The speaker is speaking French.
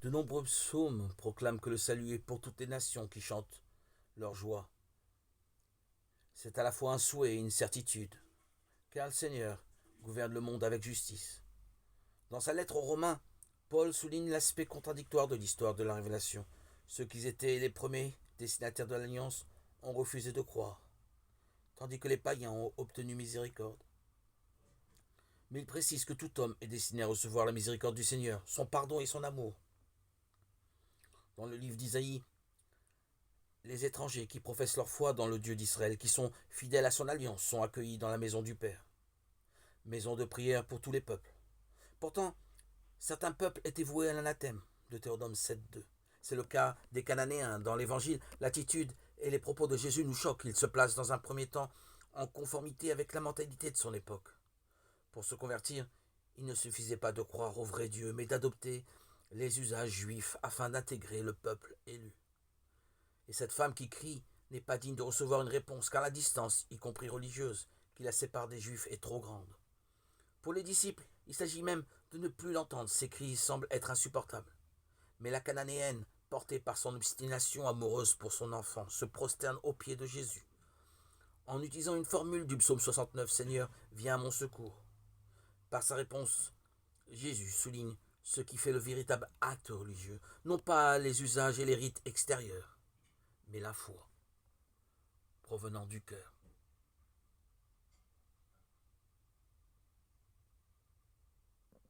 De nombreux psaumes proclament que le salut est pour toutes les nations qui chantent leur joie. C'est à la fois un souhait et une certitude, car le Seigneur gouverne le monde avec justice. Dans sa lettre aux Romains, Paul souligne l'aspect contradictoire de l'histoire de la révélation. Ceux qui étaient les premiers destinataires de l'alliance ont refusé de croire, tandis que les païens ont obtenu miséricorde. Mais il précise que tout homme est destiné à recevoir la miséricorde du Seigneur, son pardon et son amour. Dans le livre d'Isaïe, les étrangers qui professent leur foi dans le Dieu d'Israël, qui sont fidèles à son alliance, sont accueillis dans la maison du Père, maison de prière pour tous les peuples. Pourtant, certains peuples étaient voués à l'anathème, Deutéronome 7.2. C'est le cas des Cananéens. Dans l'Évangile, l'attitude et les propos de Jésus nous choquent. Il se place dans un premier temps en conformité avec la mentalité de son époque. Pour se convertir, il ne suffisait pas de croire au vrai Dieu, mais d'adopter les usages juifs afin d'intégrer le peuple élu. Et cette femme qui crie n'est pas digne de recevoir une réponse, car la distance, y compris religieuse, qui la sépare des Juifs est trop grande. Pour les disciples, il s'agit même de ne plus l'entendre, ses cris semblent être insupportables. Mais la Cananéenne, portée par son obstination amoureuse pour son enfant, se prosterne aux pieds de Jésus. En utilisant une formule du psaume 69, Seigneur, viens à mon secours. Par sa réponse, Jésus souligne ce qui fait le véritable acte religieux, non pas les usages et les rites extérieurs, mais la foi provenant du cœur.